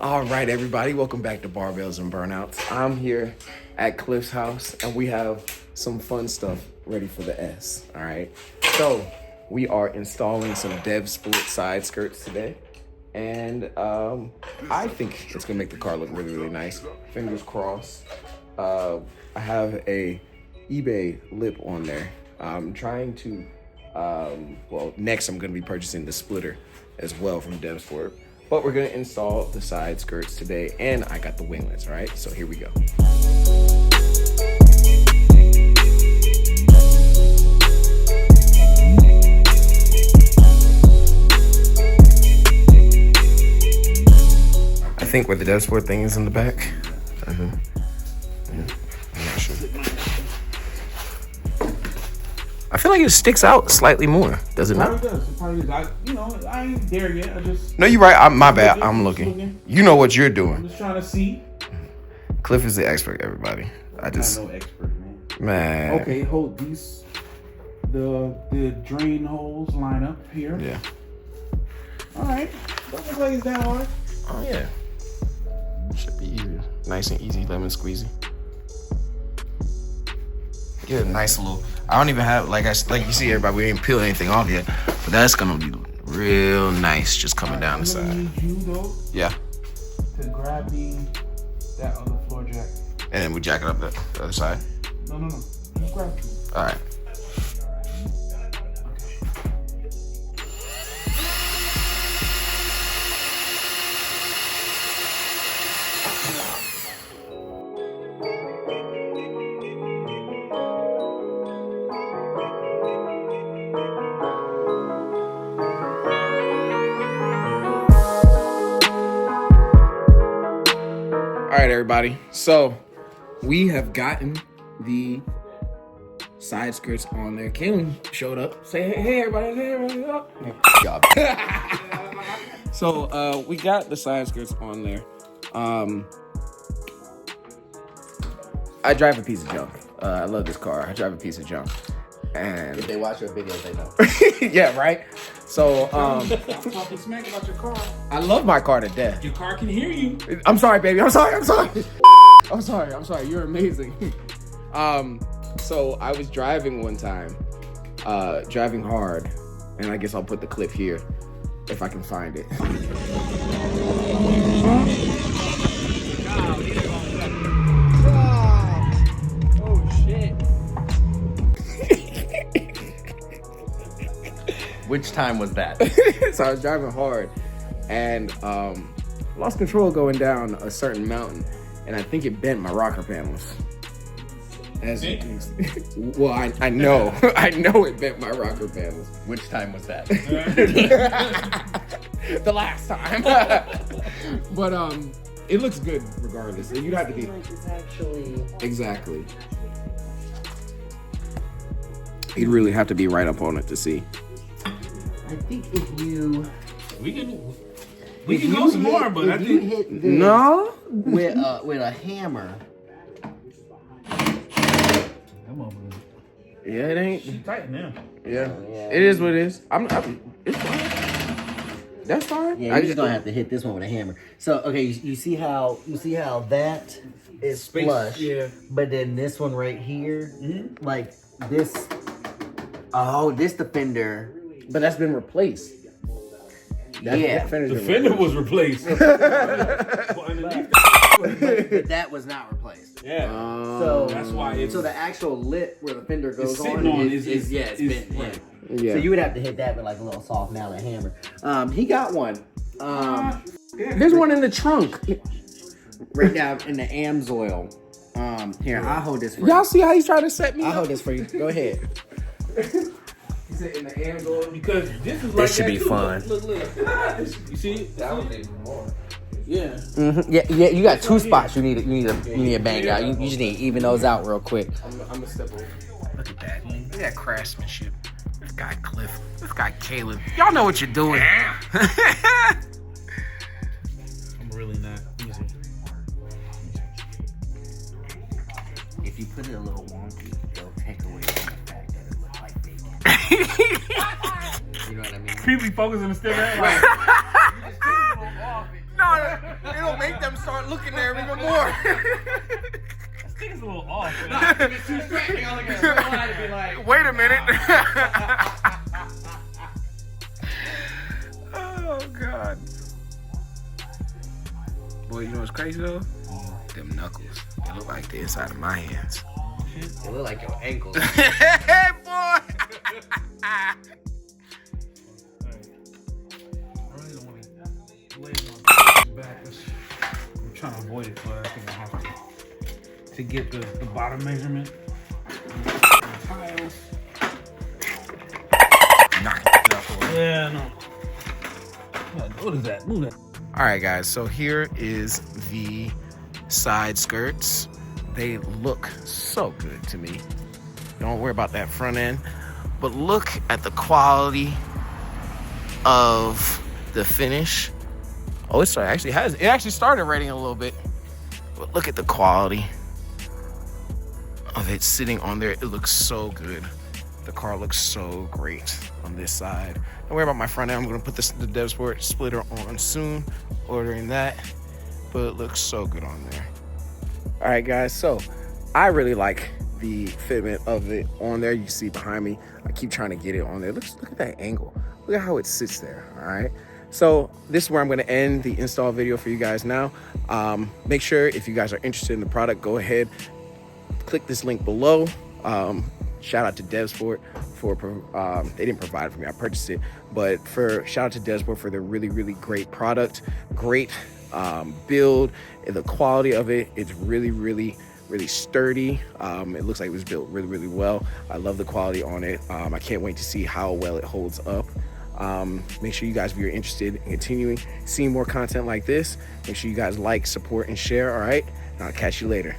All right, everybody, welcome back to Barbells and Burnouts. I'm here at Cliff's house, and we have some fun stuff ready for the S, all right? So, we are installing some Devsport SideSkirts today, and I think it's gonna make the car look really, really nice. Fingers crossed. I have a eBay lip on there. I'm trying to, next I'm gonna be purchasing the splitter as well from Devsport. But we're gonna install the side skirts today, and I got the winglets, all right? So here we go. I think where the Devsport thing is in the back. I'm not sure. I feel like it sticks out slightly more, does it not? It does. It probably does. I ain't there yet. I just. No, you're right. My bad. I'm looking. You know what you're doing. I'm just trying to see. Cliff is the expert, everybody. I'm no expert, man. Okay, hold these. The drain holes line up here. Yeah. All right. Don't look like it's that hard. Oh yeah. Should be easy. Nice and easy, lemon squeezy. Get a nice little. I don't even have like you see, everybody. We ain't peeled anything off yet, but that's gonna be real nice, just coming down the side. Need you though. Yeah. To grab that other floor jack. And then we jack it up the other side. No. Just grab it. All right. All right, everybody. So we have gotten the side skirts on there. Kaylin showed up. Say hey, everybody. Hey, everybody. Good job. So we got the side skirts on there. I drive a piece of junk. I love this car. I drive a piece of junk. And if they watch your videos, they know. Yeah, right. So I'm talking smack about your car. I love my car to death. Your car can hear you. I'm sorry, baby. I'm sorry. I'm sorry. You're amazing. So I was driving one time, driving hard, and I guess I'll put the clip here if I can find it. Oh shit. Which time was that? So I was driving hard and lost control going down a certain mountain, and I think it bent my rocker panels. As you can see. Well, I know it bent my rocker panels. Which time was that? The last time. But it looks good regardless. You'd have to be It's actually exactly. You'd really have to be right up on it to see. I think if you We can go some more, but I think hit this No. with a hammer. Yeah, it ain't. it's tight now. Yeah, it is what it is. It's fine. That's fine. Yeah, you're just gonna have to hit this one with a hammer. So okay, you see how that is flush, yeah. But then this one right here, like this. Oh, this defender. But that's been replaced. Yeah. The fender was replaced. But that was not replaced. Yeah. So that's why it's the actual lip where the fender goes sitting on is bent. right. Yeah. So you would have to hit that with like a little soft mallet hammer. He got one. There's one in the trunk. Right down in the Amsoil. Here, I'll hold this for you. Y'all see how he's trying to set me I'll up? hold this for you. Go ahead. He said in the hands on. Because this is This like should that be too. fun. Look. You see? That was even more. Yeah. Mm-hmm. Yeah. You got two spots. You need a bang out. You just need to even those out real quick. I'm gonna step over. Look at that. Look at that craftsmanship. This guy Cliff. This guy Caleb. Y'all know what you're doing. I'm really not. If you put it a little wonky, it'll take away from the fact that it looks like bacon. You know what I mean? People be focusing on the still there. No, it'll make them start looking there even more. This thing is a little off. It's too distracting. I look at the line and be like, Wait a minute. Oh God. Boy, you know what's crazy though? Them knuckles. They look like the inside of my hands. They look like your ankles. Hey, boy. I really don't want to lay my back. I'm trying to avoid it, but I think I have to get the bottom measurement. The tiles. Knock it out. Yeah, no. What is that? Move that. All right, guys. So here is the side skirts. They look so good to me. Don't worry about that front end, but look at the quality of the finish. Oh, it actually started raining a little bit, but look at the quality of it sitting on there. It looks so good. The car looks so great on this side. Don't worry about my front end. I'm gonna put the Devsport splitter on soon, ordering that, but it looks so good on there. All right, guys, so I really like the fitment of it on there. You see behind me, I keep trying to get it on there. Look at that angle. Look at how it sits there, all right? So this is where I'm gonna end the install video for you guys now. Make sure if you guys are interested in the product, go ahead, click this link below. Shout out to Devsport for, they didn't provide it for me, I purchased it, but shout out to Devsport for their really, really great product, great build, and the quality of it, it's really, really, really sturdy. It looks like it was built really, really well. I love the quality on it. I can't wait to see how well it holds up. Make sure you guys, if you're interested in continuing seeing more content like this, make sure you guys like, support, and share, all right? And I'll catch you later.